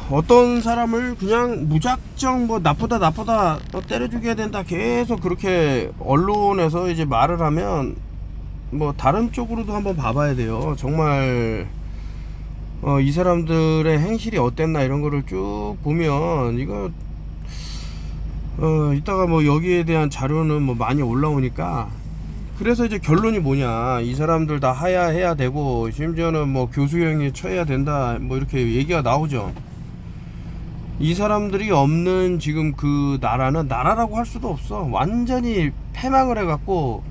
어떤 사람을 그냥 무작정 뭐 나쁘다 때려 죽여야 된다 계속 그렇게 언론에서 이제 말을 하면 뭐 다른 쪽으로도 한번 봐봐야 돼요. 정말 이 사람들의 행실이 어땠나 이런 거를 쭉 보면 이거 이따가 뭐 여기에 대한 자료는 뭐 많이 올라오니까. 그래서 이제 결론이 뭐냐, 이 사람들 다 하야해야 되고 심지어는 뭐 교수형에 처해야 된다 뭐 이렇게 얘기가 나오죠. 이 사람들이 없는 지금 그 나라는 나라라고 할 수도 없어. 완전히 패망을 해갖고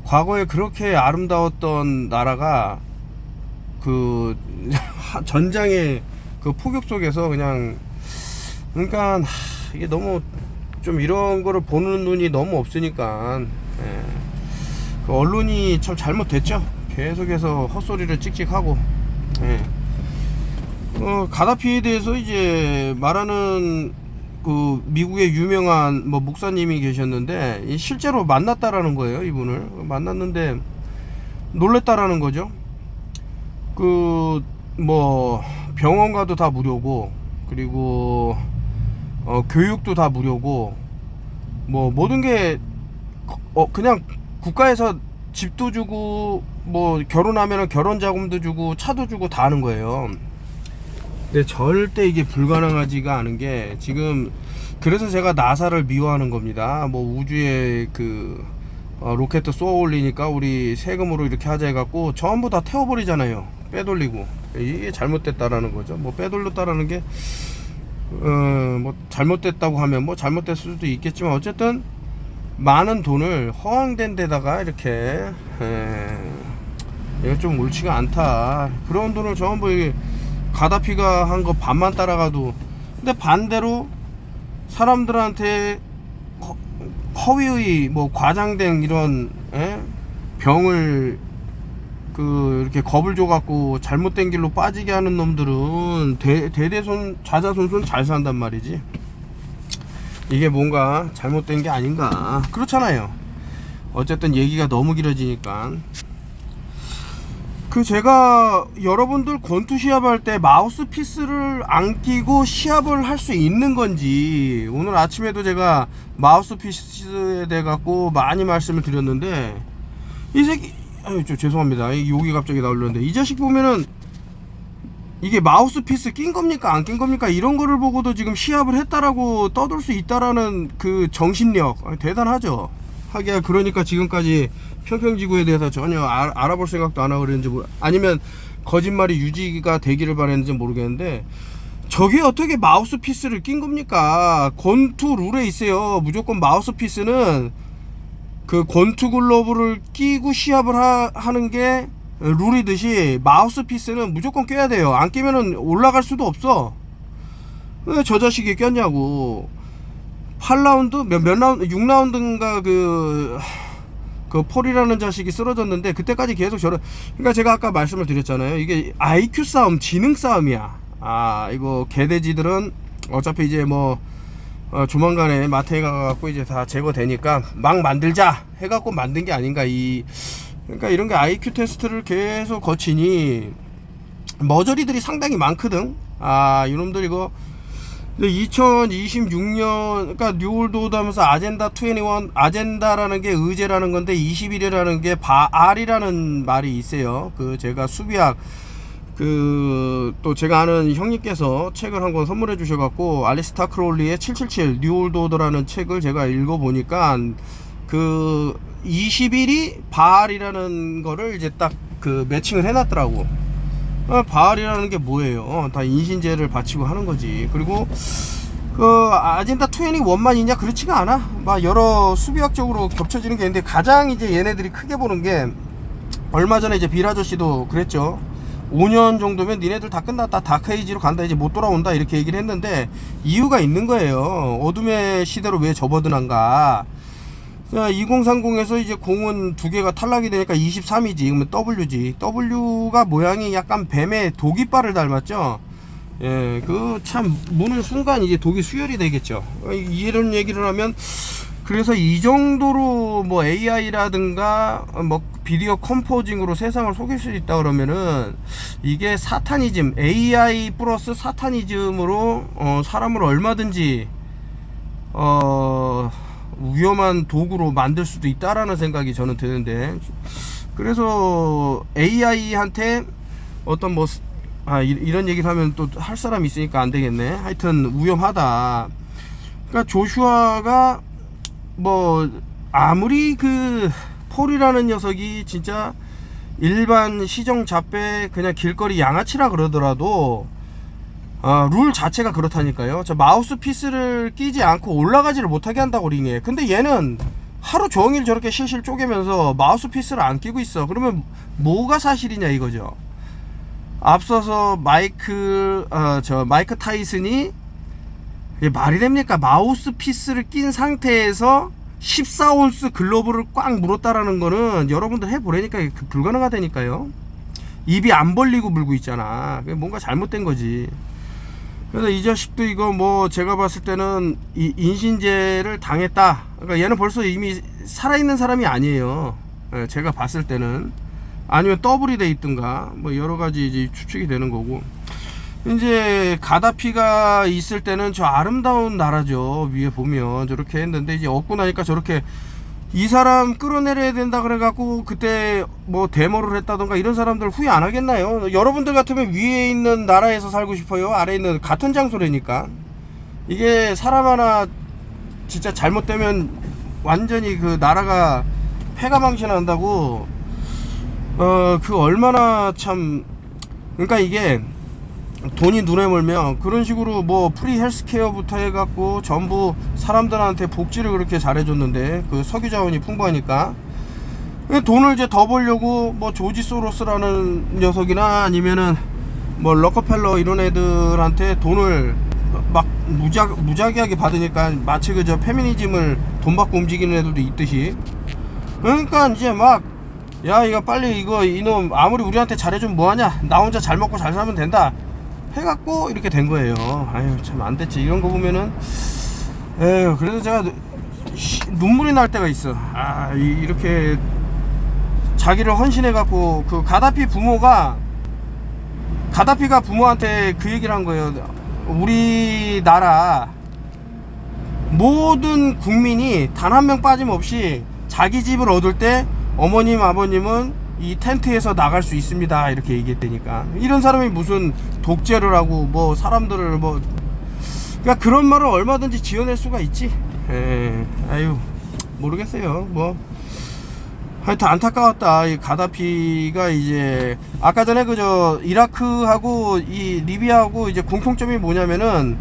과거에 그렇게 아름다웠던 나라가 그 전장의 그 포격 속에서 그냥, 그러니까 이게 너무 좀 이런 거를 보는 눈이 너무 없으니까 그 언론이 참 잘못됐죠. 계속해서 헛소리를 찍찍하고. 가다피에 대해서 이제 말하는 그 미국의 유명한 뭐 목사님이 계셨는데 실제로 만났다라는 거예요. 이분을 만났는데 놀랬다라는 거죠. 그 뭐 병원 가도 다 무료고, 그리고 교육도 다 무료고, 뭐 모든 게 그냥 국가에서 집도 주고 뭐 결혼하면은 결혼 자금도 주고 차도 주고 다 하는 거예요. 근데 절대 이게 불가능하지가 않은 게 지금, 그래서 제가 나사를 미워하는 겁니다. 뭐 우주에 그 로켓 쏘아 올리니까 우리 세금으로 이렇게 하자 해갖고 전부 다 태워버리잖아요. 빼돌리고. 이게 잘못됐다라는 거죠. 뭐 빼돌렸다라는 게 뭐 잘못됐다고 하면 뭐 잘못됐을 수도 있겠지만 어쨌든 많은 돈을 허황된 데다가 이렇게 이거 좀 옳지가 않다. 그런 돈을 전부 가다피가 한 거 반만 따라가도. 근데 반대로 사람들한테 허위의 뭐 과장된 이런 병을 이렇게 겁을 줘갖고 잘못된 길로 빠지게 하는 놈들은 대대손 자자손손 잘 산단 말이지. 이게 뭔가 잘못된 게 아닌가. 그렇잖아요. 어쨌든 얘기가 너무 길어지니까. 제가 여러분들 권투 시합할 때 마우스피스를 안 끼고 시합을 할 수 있는 건지, 오늘 아침에도 제가 마우스피스에 대해 갖고 많이 말씀을 드렸는데, 이 새끼, 죄송합니다. 욕이 갑자기 나오려는데, 이 자식 보면은 이게 마우스피스 낀 겁니까 안 낀 겁니까 이런 거를 보고도 지금 시합을 했다라고 떠들 수 있다라는 그 정신력 대단하죠. 하기야 그러니까 지금까지 평평지구에 대해서 전혀 알아볼 생각도 안 하고 그랬는지 아니면 거짓말이 유지가 되기를 바랬는지 모르겠는데, 저게 어떻게 마우스피스를 낀 겁니까? 권투 룰에 있어요. 무조건 마우스피스는 그 권투 글러브를 끼고 시합을 하는 게 룰이듯이 마우스피스는 무조건 껴야 돼요. 안 끼면은 올라갈 수도 없어. 왜 저 자식이 꼈냐고. 8라운드? 몇 라운드? 6라운드인가 그 폴이라는 자식이 쓰러졌는데 그때까지 계속 그러니까 제가 아까 말씀을 드렸잖아요. 이게 IQ 싸움, 지능 싸움이야. 이거 개돼지들은 어차피 이제 뭐 조만간에 마트에 가갖고 이제 다 제거되니까 막 만들자 해갖고 만든 게 아닌가. 그러니까 이런 게 IQ 테스트를 계속 거치니 머저리들이 상당히 많거든. 이놈들 이거 2026년 그러니까 뉴올드 하면서 아젠다 21, 아젠다라는 게 의제라는 건데 21이라는 게 바알이라는 말이 있어요. 제가 수비학 또 제가 아는 형님께서 책을 한 권 선물해 주셔갖고 알리스타 크롤리의 777 뉴올드 오더라는 책을 제가 읽어보니까 21이 바알이라는 거를 이제 딱 매칭을 해놨더라고. 바알이라는 게 뭐예요? 다 인신제를 바치고 하는 거지. 그리고 아젠다 21만 있냐? 그렇지가 않아. 막 여러 수비학적으로 겹쳐지는 게 있는데 가장 이제 얘네들이 크게 보는 게, 얼마 전에 이제 빌 아저씨도 그랬죠. 5년 정도면 니네들 다 끝났다, 다크에이지로 간다, 이제 못 돌아온다, 이렇게 얘기를 했는데 이유가 있는 거예요. 어둠의 시대로 왜 접어드는가. 2030에서 이제 공은 2개가 탈락이 되니까 23이지. 그러면 W지. W가 모양이 약간 뱀의 독이빨을 닮았죠. 참 무는 순간 이제 독이 수혈이 되겠죠. 이런 얘기를 하면 그래서 이 정도로 뭐 AI라든가 뭐 비디오 컴포징으로 세상을 속일 수 있다 그러면은 이게 사타니즘, AI 플러스 사타니즘으로 사람을 얼마든지 위험한 도구로 만들 수도 있다라는 생각이 저는 드는데, 그래서 AI한테 어떤 뭐 이런 얘기를 하면 또 할 사람이 있으니까 안 되겠네. 하여튼 위험하다. 그러니까 조슈아가 뭐 아무리 그 폴이라는 녀석이 진짜 일반 시정 잡배 그냥 길거리 양아치라 그러더라도 룰 자체가 그렇다니까요. 저 마우스 피스를 끼지 않고 올라가지를 못하게 한다고 링에. 근데 얘는 하루 종일 저렇게 실실 쪼개면서 마우스 피스를 안 끼고 있어. 그러면 뭐가 사실이냐 이거죠. 앞서서 마이크 타이슨이 말이 됩니까? 마우스 피스를 낀 상태에서 14온스 글러브를 꽉 물었다라는 거는 여러분들 해보라니까 불가능하다니까요. 입이 안 벌리고 물고 있잖아. 뭔가 잘못된 거지. 그래서 이 자식도 이거 뭐 제가 봤을 때는 인신제를 당했다. 그러니까 얘는 벌써 이미 살아있는 사람이 아니에요. 제가 봤을 때는. 아니면 더블이 돼 있든가 뭐 여러 가지 이제 추측이 되는 거고. 이제 가다피가 있을 때는 저 아름다운 나라죠. 위에 보면 저렇게 했는데 이제 없고 나니까 저렇게 이 사람 끌어내려야 된다 그래갖고 그때 뭐 데모를 했다던가 이런 사람들 후회 안 하겠나요? 여러분들 같으면 위에 있는 나라에서 살고 싶어요? 아래에 있는 같은 장소라니까. 이게 사람 하나 진짜 잘못되면 완전히 그 나라가 패가망신한다고. 그 얼마나 참, 그러니까 이게 돈이 눈에 멀면 그런 식으로 뭐 프리 헬스케어부터 해갖고 전부 사람들한테 복지를 그렇게 잘해줬는데 그 석유 자원이 풍부하니까 돈을 이제 더 벌려고 뭐 조지 소로스라는 녀석이나 아니면은 뭐 럭커펠러 이런 애들한테 돈을 막 무작위하게 받으니까 마치 그저 페미니즘을 돈 받고 움직이는 애들도 있듯이. 그러니까 이제 막 야 이거 빨리 이놈 아무리 우리한테 잘해주면 뭐하냐, 나 혼자 잘 먹고 잘 살면 된다 해갖고 이렇게 된 거예요. 아유 참 안됐지. 이런 거 보면은 에휴, 그래서 제가 눈물이 날 때가 있어. 이렇게 자기를 헌신해갖고 그 가다피가 부모한테 그 얘기를 한 거예요. 우리나라 모든 국민이 단 한 명 빠짐없이 자기 집을 얻을 때 어머님 아버님은 이 텐트에서 나갈 수 있습니다 이렇게 얘기했다니까. 이런 사람이 무슨 독재를 하고 뭐 사람들을 뭐, 그러니까 그런 말을 얼마든지 지어낼 수가 있지. 아유 모르겠어요. 뭐 하여튼 안타까웠다. 이 가다피가 이제 아까 전에 그저 이라크하고 이 리비아하고 이제 공통점이 뭐냐면은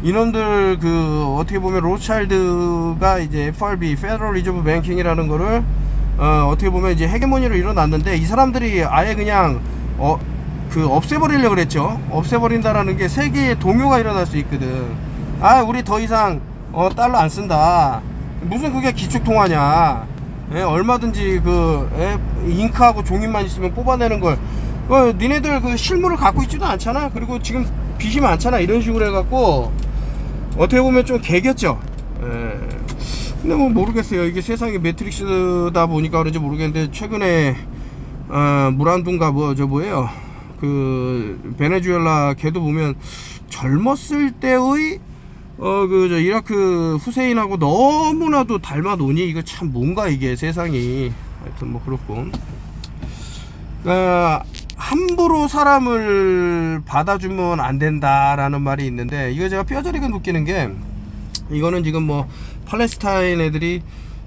이놈들 그 어떻게 보면 로스차일드가 이제 FRB 페더럴 리저브 뱅킹이라는 거를 어떻게 보면 이제 헤게모니로 일어났는데 이 사람들이 아예 그냥 그 없애버리려고 그랬죠. 없애버린다라는 게 세계의 동요가 일어날 수 있거든. 우리 더 이상 달러 안 쓴다. 무슨 그게 기축통화냐. 얼마든지 잉크하고 종이만 있으면 뽑아내는 걸. 니네들 그 실물을 갖고 있지도 않잖아. 그리고 지금 빚이 많잖아. 이런 식으로 해갖고 어떻게 보면 좀 개겼죠. 근데 뭐 모르겠어요. 이게 세상에 매트릭스다 보니까 그런지 모르겠는데 최근에 무란둔가 뭐예요, 그 베네수엘라 걔도 보면 젊었을 때의 저 이라크 후세인하고 너무나도 닮아 노니 이거 참 뭔가 이게 세상이. 하여튼 뭐 그렇고 함부로 사람을 받아주면 안 된다라는 말이 있는데 이거 제가 뼈저리게 느끼는 게, 이거는 지금 뭐 팔레스타인 애들이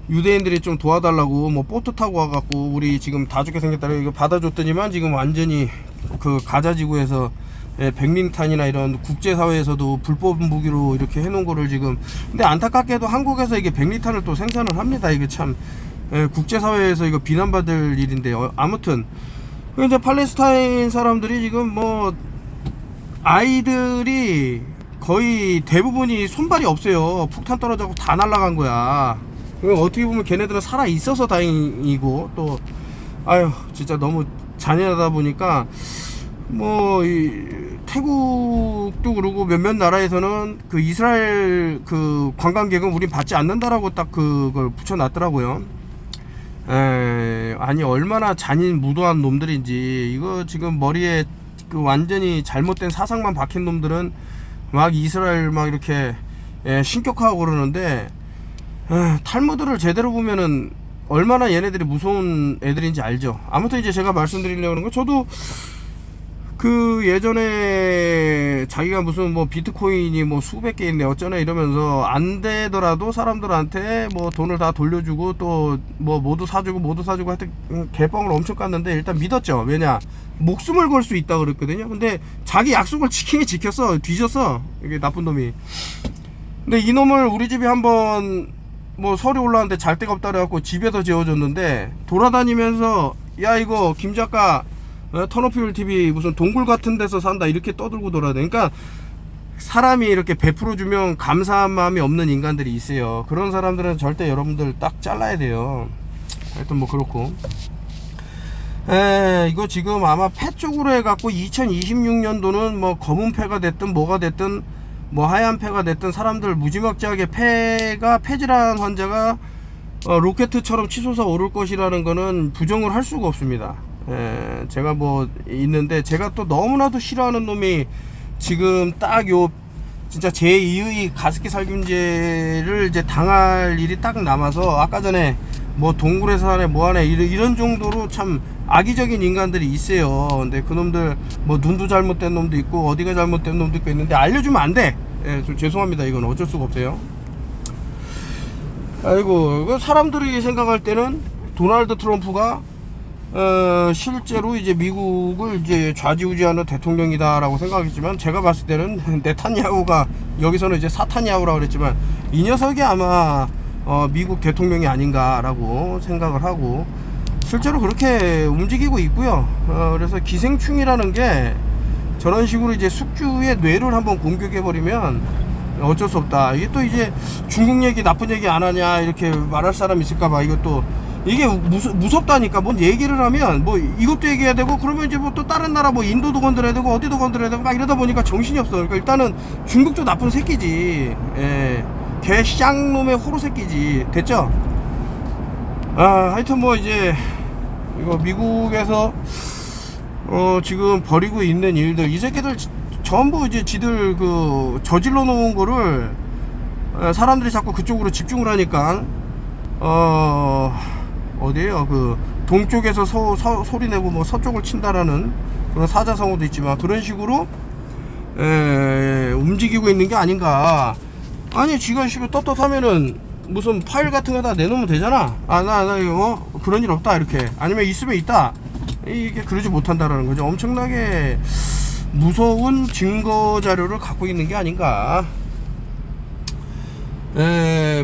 유대인들이 좀 도와달라고 뭐 보트 타고 와갖고 우리 지금 다 죽게 생겼다고 이거 받아줬더니만 지금 완전히 그 가자지구에서 백린탄이나 이런 국제사회에서도 불법 무기로 이렇게 해놓은 거를 지금. 근데 안타깝게도 한국에서 이게 백린탄을 또 생산을 합니다. 이게 참 국제사회에서 이거 비난받을 일인데 아무튼 이제 팔레스타인 사람들이 지금 뭐 아이들이 거의 대부분이 손발이 없어요. 폭탄 떨어져서 다 날아간 거야. 어떻게 보면 걔네들은 살아 있어서 다행이고 또 진짜 너무 잔인하다 보니까 뭐 태국도 그러고 몇몇 나라에서는 그 이스라엘 그 관광객은 우린 받지 않는다라고 딱 그걸 붙여놨더라고요. 아니 얼마나 잔인 무도한 놈들인지. 이거 지금 머리에 그 완전히 잘못된 사상만 박힌 놈들은 막 이스라엘 막 이렇게 신격화하고 그러는데, 탈무드를 제대로 보면은 얼마나 얘네들이 무서운 애들인지 알죠. 아무튼 이제 제가 말씀드리려고 하는 건, 저도 그 예전에 자기가 무슨 뭐 비트코인이 뭐 수백 개 있네 어쩌네 이러면서 안 되더라도 사람들한테 뭐 돈을 다 돌려주고 또 뭐 모두 사주고 하여튼 개뻥을 엄청 깠는데 일단 믿었죠. 왜냐, 목숨을 걸 수 있다 그랬거든요. 근데 자기 약속을 지키게 지켰어. 뒤졌어, 이게 나쁜 놈이. 근데 이놈을 우리 집에 한번 뭐 설이 올라왔는데 잘 데가 없다 그래갖고 집에서 재워줬는데, 돌아다니면서 야 이거 김 작가 턴오피울 TV 무슨 동굴 같은 데서 산다 이렇게 떠들고 돌아다니. 그러니까 사람이 이렇게 베풀어주면 감사한 마음이 없는 인간들이 있어요. 그런 사람들은 절대 여러분들 딱 잘라야 돼요. 하여튼 뭐 그렇고, 이거 지금 아마 폐 쪽으로 해갖고 2026년도는 뭐 검은 폐가 됐든 뭐가 됐든 뭐 하얀 폐가 됐든 사람들 무지막지하게 폐질환 환자가 로켓처럼 치솟아 오를 것이라는 거는 부정을 할 수가 없습니다. 제가 뭐 있는데, 제가 또 너무나도 싫어하는 놈이 지금 딱 요 진짜 제2의 가습기 살균제를 이제 당할 일이 딱 남아서, 아까 전에 뭐 동굴에서 하네 뭐 하네 이런 정도로 참 악의적인 인간들이 있어요. 근데 그놈들 뭐 눈도 잘못된 놈도 있고 어디가 잘못된 놈도 있고 있는데 알려주면 안 돼. 좀 죄송합니다. 이건 어쩔 수가 없어요. 아이고, 사람들이 생각할 때는 도널드 트럼프가 실제로 이제 미국을 이제 좌지우지하는 대통령이다라고 생각했지만, 제가 봤을 때는 네타냐후가, 여기서는 이제 사타냐후라고 그랬지만, 이 녀석이 아마 미국 대통령이 아닌가라고 생각을 하고, 실제로 그렇게 움직이고 있고요. 그래서 기생충이라는 게 저런 식으로 이제 숙주의 뇌를 한번 공격해버리면 어쩔 수 없다. 이게 또 이제 중국 얘기 나쁜 얘기 안 하냐 이렇게 말할 사람 있을까봐, 이것도 이게 무섭다니까. 뭔 얘기를 하면 뭐 이것도 얘기해야 되고, 그러면 이제 뭐 또 다른 나라 뭐 인도도 건드려야 되고 어디도 건드려야 되고 막 이러다 보니까 정신이 없어. 그러니까 일단은 중국도 나쁜 새끼지. 개 쌍놈의 호로 새끼지. 됐죠? 하여튼 뭐 이제 이거 미국에서 지금 벌이고 있는 일들, 이 새끼들 전부 이제 지들 그 저질러 놓은 거를 사람들이 자꾸 그쪽으로 집중을 하니까, 어디에요? 그 동쪽에서 소리 내고 뭐 서쪽을 친다라는 그런 사자성어도 있지만, 그런 식으로 움직이고 있는 게 아닌가. 아니 지가 씨발 떳떳하면은 무슨 파일 같은 거 다 내놓으면 되잖아. 나 이거 그런 일 없다 이렇게. 아니면 있으면 있다. 이게 그러지 못한다라는 거죠. 엄청나게 무서운 증거 자료를 갖고 있는 게 아닌가.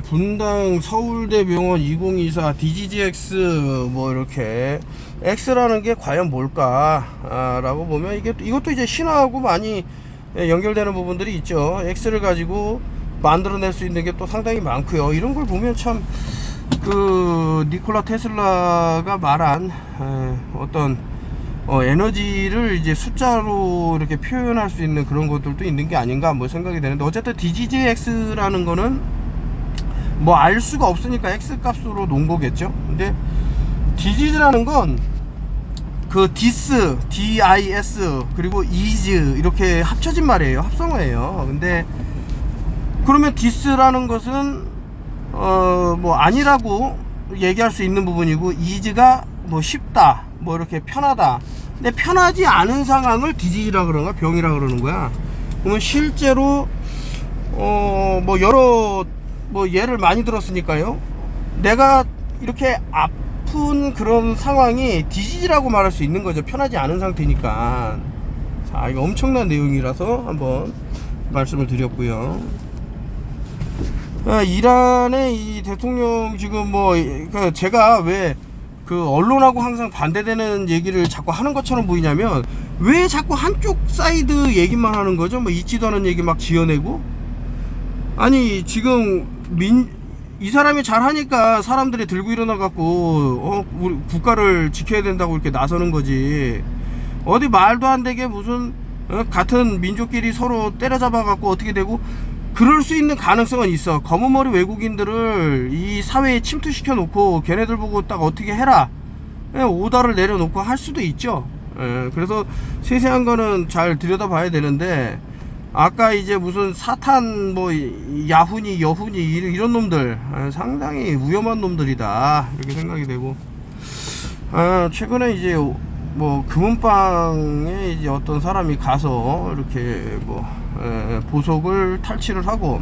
분당 서울대병원 2024 DGGX 뭐 이렇게 X라는 게 과연 뭘까 라고 보면, 이것도 이제 신화하고 많이 연결되는 부분들이 있죠. X를 가지고 만들어낼 수 있는 게 또 상당히 많고요. 이런 걸 보면 참 그 니콜라 테슬라가 말한 어떤 에너지를 이제 숫자로 이렇게 표현할 수 있는 그런 것들도 있는 게 아닌가 뭐 생각이 되는데, 어쨌든 DGGX라는 거는 뭐 알 수가 없으니까 X 값으로 놓은 거겠죠. 근데 DG라는 건 그 DIS, DIS 그리고 IS 이렇게 합쳐진 말이에요. 합성어예요. 근데 그러면 DIS라는 것은 뭐 아니라고 얘기할 수 있는 부분이고, IS가 뭐 쉽다 뭐 이렇게 편하다. 근데 편하지 않은 상황을 디지즈라 그러는가 병이라 그러는 거야. 그러면 실제로 뭐 여러 뭐 예를 많이 들었으니까요. 내가 이렇게 아픈 그런 상황이 디지즈라고 말할 수 있는 거죠. 편하지 않은 상태니까. 자, 이거 엄청난 내용이라서 한번 말씀을 드렸고요. 이란의 이 대통령 지금 뭐 제가 왜 그 언론하고 항상 반대되는 얘기를 자꾸 하는 것처럼 보이냐면, 왜 자꾸 한쪽 사이드 얘기만 하는 거죠? 뭐 있지도 않은 얘기 막 지어내고. 아니 지금 이 사람이 잘하니까 사람들이 들고 일어나 갖고 우리 국가를 지켜야 된다고 이렇게 나서는 거지. 어디 말도 안 되게 무슨 같은 민족끼리 서로 때려잡아 갖고 어떻게 되고 그럴 수 있는 가능성은 있어. 검은머리 외국인들을 이 사회에 침투시켜 놓고 걔네들 보고 딱 어떻게 해라 오더를 내려놓고 할 수도 있죠. 그래서 세세한 거는 잘 들여다봐야 되는데, 아까 이제 무슨 사탄 뭐 야훈이 여훈이 이런 놈들 상당히 위험한 놈들이다 이렇게 생각이 되고, 최근에 이제 뭐 금은방에 이제 어떤 사람이 가서 이렇게 뭐 보석을 탈취를 하고,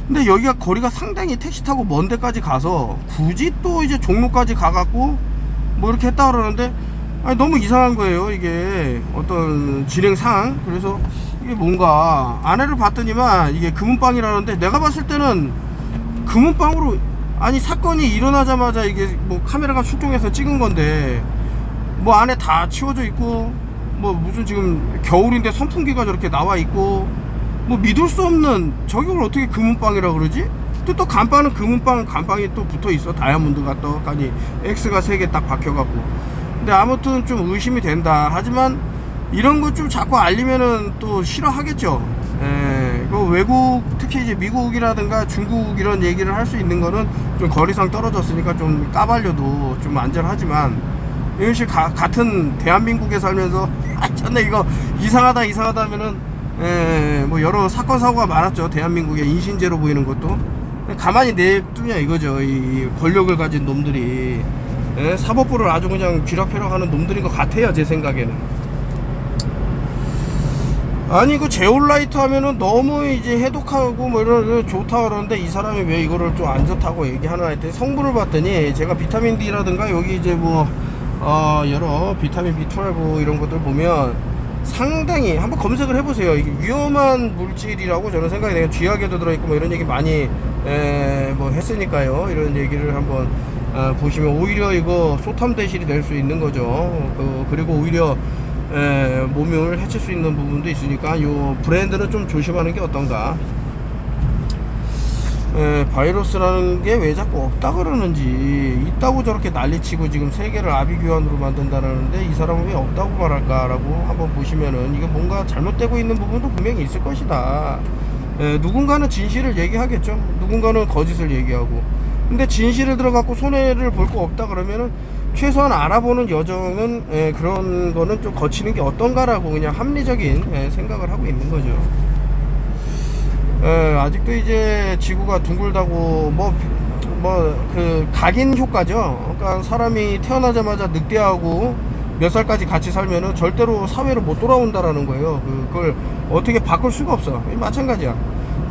근데 여기가 거리가 상당히 택시 타고 먼 데까지 가서 굳이 또 이제 종로까지 가갖고 뭐 이렇게 했다 그러는데, 너무 이상한 거예요 이게 어떤 진행상. 그래서 이게 뭔가 아내를 봤더니만 이게 금은방이라는데, 내가 봤을 때는 금은방으로, 아니 사건이 일어나자마자 이게 뭐 카메라가 출동해서 찍은 건데 뭐 안에 다 치워져 있고 뭐 무슨 지금 겨울인데 선풍기가 저렇게 나와 있고 뭐 믿을 수 없는, 저걸 어떻게 금은방이라 그러지? 또 간판은 금은방 간판이 또 붙어 있어. 다이아몬드가 떡하니 X가 3개 딱 박혀갖고. 근데 아무튼 좀 의심이 된다. 하지만 이런 것 좀 자꾸 알리면은 또 싫어하겠죠. 그 외국, 특히 이제 미국이라든가 중국 이런 얘기를 할 수 있는 거는 좀 거리상 떨어졌으니까 좀 까발려도 좀 안전하지만, 이것이 같은 대한민국에 살면서 전에 이거 이상하다 하면은 뭐 여러 사건 사고가 많았죠. 대한민국에 인신제로 보이는 것도 가만히 냅두냐 이거죠. 이 권력을 가진 놈들이 사법부를 아주 그냥 쥐락펴락하는 놈들인 것 같아요, 제 생각에는. 아니 그 제올라이트 하면은 너무 이제 해독하고 뭐 이런 좋다 그러는데, 이 사람이 왜 이거를 좀 안 좋다고 얘기하나 했더니, 성분을 봤더니 제가 비타민 D라든가 여기 이제 뭐 여러 비타민 B12 이런 것들 보면 상당히 한번 검색을 해보세요. 이게 위험한 물질이라고 저는 생각이 돼요. 쥐약에도 들어있고 뭐 이런 얘기 많이 뭐 했으니까요. 이런 얘기를 한번 보시면 오히려 이거 소탐 대실이 될 수 있는 거죠. 그리고 오히려 몸을 해칠 수 있는 부분도 있으니까 요 브랜드는 좀 조심하는 게 어떤가. 바이러스라는 게 왜 자꾸 없다 그러는지, 있다고 저렇게 난리치고 지금 세계를 아비규환으로 만든다는데 이 사람은 왜 없다고 말할까라고 한번 보시면은 이게 뭔가 잘못되고 있는 부분도 분명히 있을 것이다. 누군가는 진실을 얘기하겠죠. 누군가는 거짓을 얘기하고. 근데 진실을 들어갖고 손해를 볼 거 없다 그러면은 최소한 알아보는 여정은 그런 거는 좀 거치는 게 어떤가라고 그냥 합리적인 생각을 하고 있는 거죠. 아직도 이제 지구가 둥글다고 그 각인 효과죠. 그러니까 사람이 태어나자마자 늑대하고 몇 살까지 같이 살면은 절대로 사회로 못 돌아온다라는 거예요. 그걸 어떻게 바꿀 수가 없어. 마찬가지야.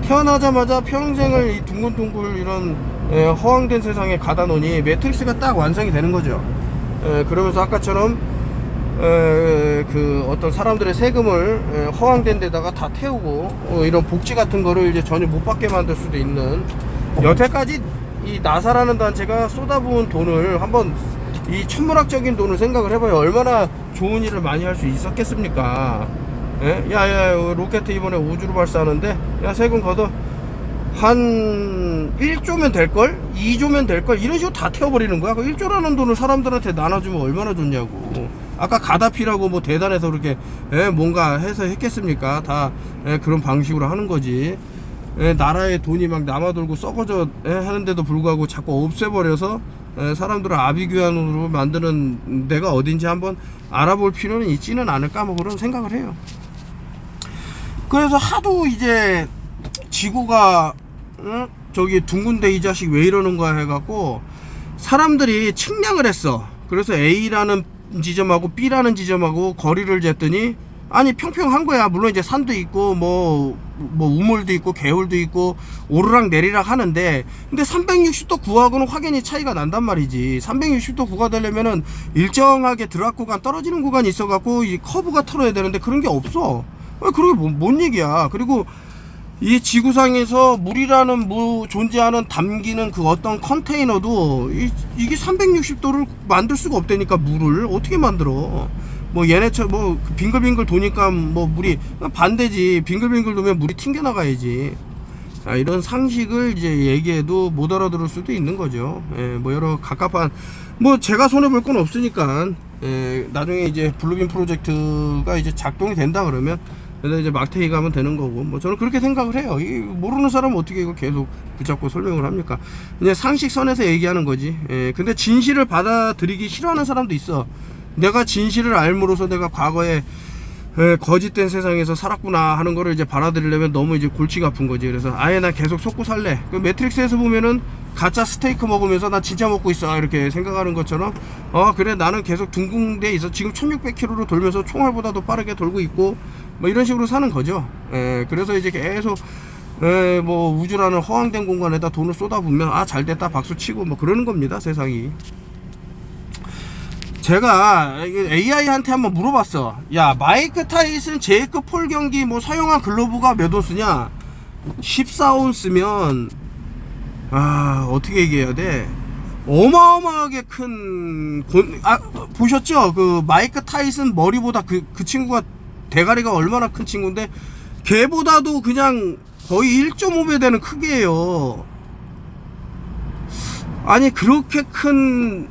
태어나자마자 평생을 이 둥글둥글 이런 허황된 세상에 가다 놓으니 매트릭스가 딱 완성이 되는 거죠. 그러면서 아까처럼 그 어떤 사람들의 세금을 허황된 데다가 다 태우고 이런 복지 같은 거를 이제 전혀 못 받게 만들 수도 있는, 여태까지 이 나사라는 단체가 쏟아부은 돈을 한번, 이 천문학적인 돈을 생각을 해봐요. 얼마나 좋은 일을 많이 할 수 있었겠습니까? 야야 로켓 이번에 우주로 발사하는데 야 세금 걷어, 한 1조면 될걸? 2조면 될걸? 이런 식으로 다 태워버리는 거야. 그 1조라는 돈을 사람들한테 나눠주면 얼마나 좋냐고. 아까 가다피라고 뭐 대단해서 그렇게 뭔가 해서 했겠습니까? 다 그런 방식으로 하는 거지. 나라의 돈이 막 남아돌고 썩어져 하는데도 불구하고 자꾸 없애버려서 사람들을 아비규환으로 만드는 데가 어딘지 한번 알아볼 필요는 있지는 않을까, 뭐 그런 생각을 해요. 그래서 하도 이제 지구가 저기 둥근데 이 자식 왜 이러는 거야 해갖고 사람들이 측량을 했어. 그래서 A라는 지점하고 B라는 지점하고 거리를 쟀더니 아니 평평한 거야. 물론 이제 산도 있고 뭐 우물도 있고 개울도 있고 오르락 내리락 하는데, 근데 360도 구하고는 확연히 차이가 난단 말이지. 360도 구가 되려면은 일정하게 드랍 구간 떨어지는 구간이 있어갖고 이 커브가 털어야 되는데 그런 게 없어. 그게 뭔 얘기야. 그리고 이 지구상에서 물이라는 존재하는 담기는 그 어떤 컨테이너도 이게 360도를 만들 수가 없다니까. 물을 어떻게 만들어? 뭐 얘네처럼 뭐 빙글빙글 도니까 뭐 물이 반대지. 빙글빙글 도면 물이 튕겨 나가야지. 이런 상식을 이제 얘기해도 못 알아들을 수도 있는 거죠. 뭐 여러 갑갑한, 뭐 제가 손해 볼 건 없으니까 나중에 이제 블루빔 프로젝트가 이제 작동이 된다 그러면 이제 막테이 가면 되는 거고, 뭐 저는 그렇게 생각을 해요. 모르는 사람은 어떻게 이거 계속 붙잡고 설명을 합니까? 그냥 상식선에서 얘기하는 거지. 근데 진실을 받아들이기 싫어하는 사람도 있어. 내가 진실을 알므로써 내가 과거에 거짓된 세상에서 살았구나 하는 거를 이제 받아들이려면 너무 이제 골치가 아픈 거지. 그래서 아예 나 계속 속고 살래. 그 매트릭스에서 보면은 가짜 스테이크 먹으면서 나 진짜 먹고 있어 이렇게 생각하는 것처럼, 그래 나는 계속 둥근데 있어. 지금 1600km로 돌면서 총알보다도 빠르게 돌고 있고, 뭐 이런 식으로 사는 거죠. 그래서 이제 계속 뭐 우주라는 허황된 공간에다 돈을 쏟아부으면 잘됐다 박수 치고 뭐 그러는 겁니다, 세상이. 제가 AI한테 한번 물어봤어. 야, 마이크 타이슨 제이크 폴 경기 뭐 사용한 글러브가 몇 온스냐? 14온스면 어떻게 얘기해야 돼? 어마어마하게 큰 보셨죠? 그 마이크 타이슨 머리보다 그 친구가 대가리가 얼마나 큰 친구인데 걔보다도 그냥 거의 1.5배 되는 크기예요. 아니 그렇게 큰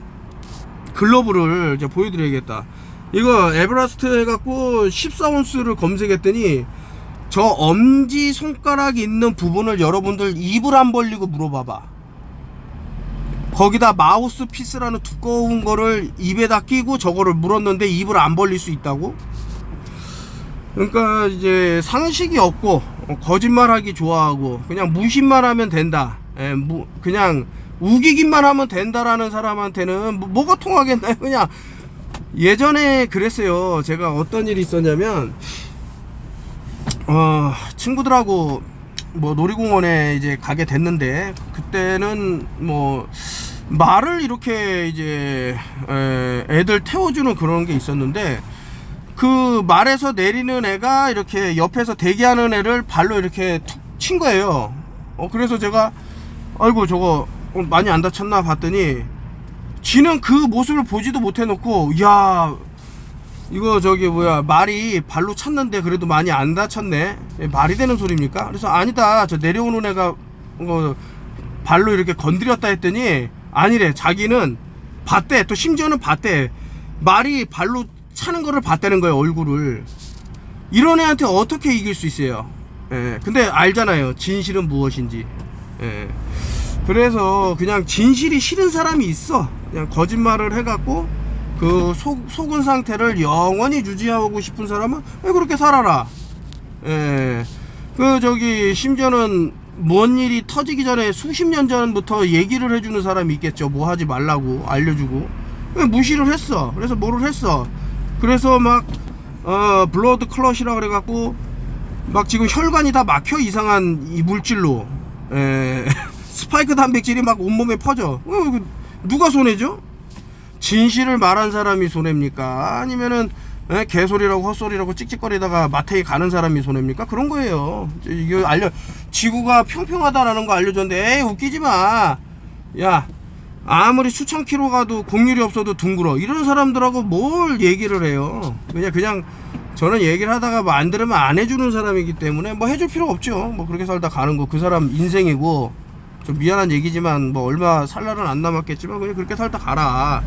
글러브를 이제 보여드려야겠다. 이거 에베라스트 해갖고 14온스를 검색했더니 저 엄지 손가락 있는 부분을 여러분들 입을 안 벌리고 물어봐봐. 거기다 마우스 피스라는 두꺼운 거를 입에다 끼고 저거를 물었는데 입을 안 벌릴 수 있다고? 그러니까 이제 상식이 없고 거짓말하기 좋아하고 그냥 무신만 하면 된다. 그냥 우기기만 하면 된다라는 사람한테는 뭐가 통하겠나요? 그냥 예전에 그랬어요. 제가 어떤 일이 있었냐면 친구들하고 뭐 놀이공원에 이제 가게 됐는데 그때는 뭐 말을 이렇게 이제 애들 태워주는 그런 게 있었는데 그 말에서 내리는 애가 이렇게 옆에서 대기하는 애를 발로 이렇게 툭 친 거예요. 그래서 제가 아이고 저거 많이 안 다쳤나 봤더니 지는 그 모습을 보지도 못해 놓고 야 이거 저기 뭐야 말이 발로 찼는데 그래도 많이 안 다쳤네, 말이 되는 소리입니까? 그래서 아니다 저 내려오는 애가 발로 이렇게 건드렸다 했더니 아니래, 자기는 봤대. 또 심지어는 봤대. 말이 발로 차는 거를 봤다는 거예요, 얼굴을. 이런 애한테 어떻게 이길 수 있어요? 근데 알잖아요, 진실은 무엇인지. 그래서 그냥 진실이 싫은 사람이 있어. 그냥 거짓말을 해갖고 그 속은 상태를 영원히 유지하고 싶은 사람은 그렇게 살아라. 그 저기 심지어는 뭔 일이 터지기 전에 수십 년 전부터 얘기를 해주는 사람이 있겠죠. 뭐 하지 말라고 알려주고 무시를 했어. 그래서 뭐를 했어. 그래서 막 블러드 클럿이라 그래갖고 막 지금 혈관이 다 막혀, 이상한 이 물질로. 스파이크 단백질이 막 온몸에 퍼져. 누가 손해죠? 진실을 말한 사람이 손해입니까? 아니면은 개소리라고 헛소리라고 찍찍거리다가 마태에 가는 사람이 손해입니까? 그런 거예요. 이거 지구가 평평하다라는 거 알려줬는데 에이 웃기지마. 야 아무리 수천 킬로 가도 공률이 없어도 둥글어. 이런 사람들하고 뭘 얘기를 해요. 그냥 저는 얘기를 하다가 뭐 안 들으면 안 해주는 사람이기 때문에 뭐 해줄 필요 없죠. 뭐 그렇게 살다 가는 거 그 사람 인생이고, 좀 미안한 얘기지만 뭐 얼마 살 날은 안 남았겠지만 그냥 그렇게 살다 가라.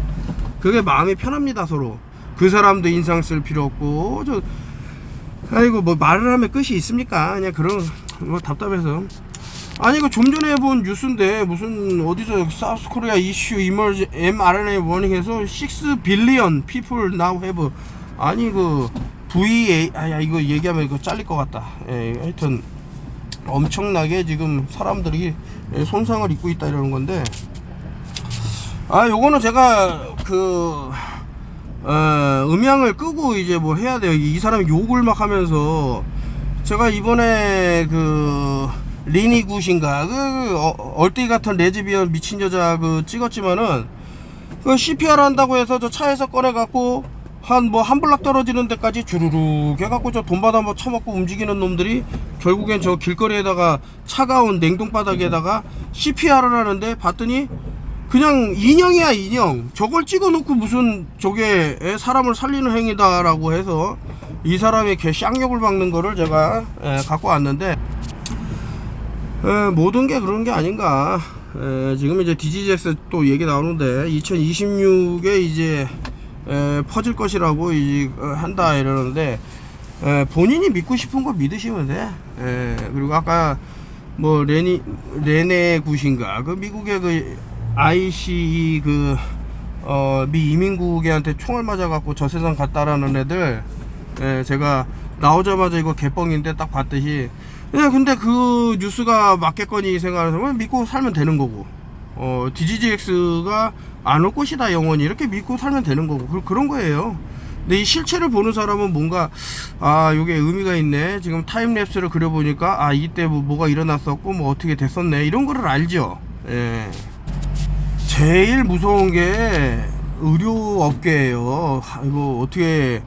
그게 마음이 편합니다, 서로. 그 사람도 인상 쓸 필요 없고 아이고 뭐 말을 하면 끝이 있습니까? 그냥 그런 뭐 답답해서. 아니 이거 좀 전에 본 뉴스인데 무슨 어디서 사우스 코리아 이슈 이머지 mRNA 워닝해서 6 billion people now have, 아니 그 VA 이거 얘기하면 이거 잘릴 것 같다. 하여튼 엄청나게 지금 사람들이 손상을 입고 있다 이러는 건데, 요거는 제가 음향을 끄고 이제 뭐 해야 돼요. 이 사람이 욕을 막 하면서. 제가 이번에 리니 굿인가 얼띠 같은 레즈비언 미친 여자 찍었지만은 CPR 한다고 해서 저 차에서 꺼내 갖고 한 블락 떨어지는 데까지 주르륵 해갖고 저 돈 받아 뭐 처먹고 움직이는 놈들이 결국엔 저 길거리에다가 차가운 냉동 바닥에다가 CPR을 하는데 봤더니 그냥 인형이야, 인형. 저걸 찍어놓고 무슨 저게 사람을 살리는 행위다라고 해서 이 사람이 개 쌍욕을 박는 거를 제가 갖고 왔는데, 모든 게 그런 게 아닌가. 지금 이제 DGX 또 얘기 나오는데 2026에 이제 퍼질 것이라고 한다 이러는데, 본인이 믿고 싶은 거 믿으시면 돼. 그리고 아까 뭐 레네 굿인가 그 미국의 그 ICE 미 이민국애한테 총을 맞아갖고 저 세상 갔다라는 애들, 제가 나오자마자 이거 개뻥인데 딱 봤듯이, 근데 그 뉴스가 맞겠거니 생각해서 믿고 살면 되는 거고, DGGX가 안 올 것이다 영원히 이렇게 믿고 살면 되는 거고, 그런 거예요. 근데 이 실체를 보는 사람은 뭔가, 요게 의미가 있네, 지금 타임랩스를 그려보니까 이때 뭐가 일어났었고 뭐 어떻게 됐었네, 이런 거를 알죠. 제일 무서운 게 의료업계예요. 이거 어떻게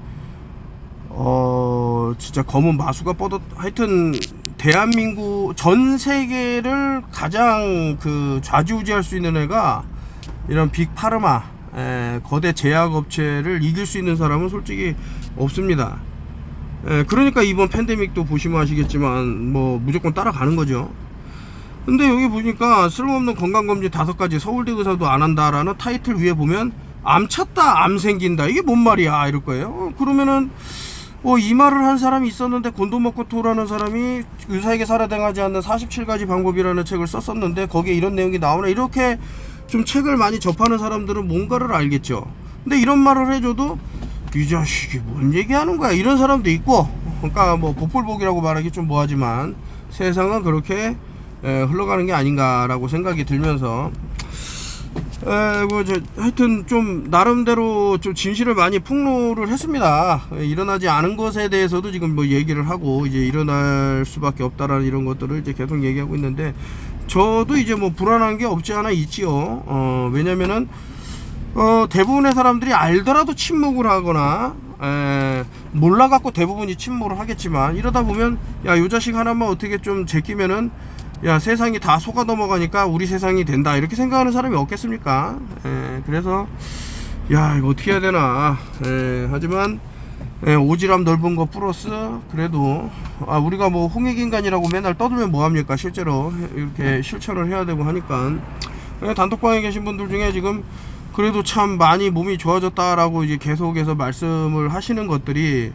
진짜 검은 마수가 하여튼 대한민국 전 세계를 가장 좌지우지할 수 있는 애가 이런 빅파르마, 거대 제약업체를 이길 수 있는 사람은 솔직히 없습니다. 그러니까 이번 팬데믹도 보시면 아시겠지만 뭐 무조건 따라가는 거죠. 근데 여기 보니까 쓸모없는 건강검진 5가지 서울대 의사도 안 한다라는 타이틀 위에 보면 암 찾다 암 생긴다, 이게 뭔 말이야 이럴 거예요. 그러면은 이 말을 한 사람이 있었는데, 곤돈 먹고 토라는 사람이 의사에게 살아당하지 않는 47가지 방법이라는 책을 썼었는데 거기에 이런 내용이 나오나, 이렇게 좀 책을 많이 접하는 사람들은 뭔가를 알겠죠. 근데 이런 말을 해줘도 이 자식이 뭔 얘기하는 거야 이런 사람도 있고, 그러니까 뭐 복불복이라고 말하기 좀 뭐하지만 세상은 그렇게 흘러가는 게 아닌가라고 생각이 들면서, 하여튼 좀 나름대로 좀 진실을 많이 폭로를 했습니다. 일어나지 않은 것에 대해서도 지금 뭐 얘기를 하고, 이제 일어날 수밖에 없다라는 이런 것들을 이제 계속 얘기하고 있는데, 저도 이제 뭐 불안한 게 없지 않아 있지요. 왜냐면은 대부분의 사람들이 알더라도 침묵을 하거나, 몰라갖고 대부분이 침묵을 하겠지만, 이러다 보면 요 자식 하나만 어떻게 좀 제끼면은 세상이 다 속아 넘어가니까 우리 세상이 된다 이렇게 생각하는 사람이 없겠습니까? 그래서 이거 어떻게 해야 되나. 하지만 오지랖 넓은 거 플러스, 그래도 우리가 뭐 홍익인간이라고 맨날 떠들면 뭐합니까, 실제로 이렇게 실천을 해야 되고 하니까. 단톡방에 계신 분들 중에 지금 그래도 참 많이 몸이 좋아졌다라고 이제 계속해서 말씀을 하시는 것들이,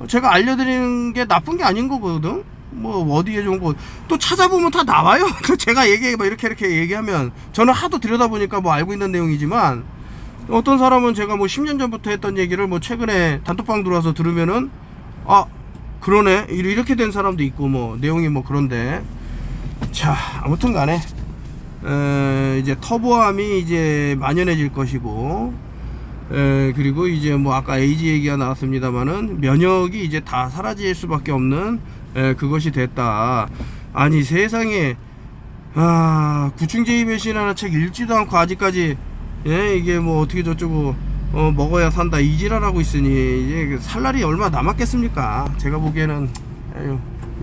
제가 알려드리는 게 나쁜 게 아닌 거거든. 뭐 어디에 좋은 거 또 찾아보면 다 나와요. 제가 이렇게 얘기하면, 저는 하도 들여다보니까 뭐 알고 있는 내용이지만, 어떤 사람은 제가 뭐 10년 전부터 했던 얘기를 뭐 최근에 단톡방 들어와서 들으면은 그러네 이렇게 된 사람도 있고, 뭐 내용이 뭐 그런데, 자 아무튼 간에 이제 터보암이 이제 만연해질 것이고, 그리고 이제 뭐 아까 에이즈 얘기가 나왔습니다만은 면역이 이제 다 사라질 수밖에 없는 그것이 됐다. 아니 세상에, 구충제이 배신하는 책 읽지도 않고 아직까지 이게 뭐 어떻게 저쩌고 먹어야 산다 이 지랄하고 있으니 이제 살 날이 얼마 남았겠습니까? 제가 보기에는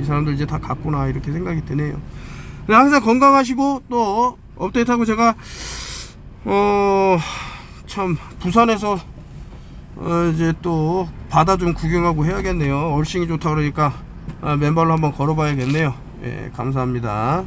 이 사람들 이제 다 갔구나 이렇게 생각이 드네요. 항상 건강하시고, 또 업데이트하고, 제가 참 부산에서 이제 또 바다 좀 구경하고 해야겠네요. 얼씬이 좋다 그러니까 맨발로 한번 걸어봐야겠네요. 감사합니다.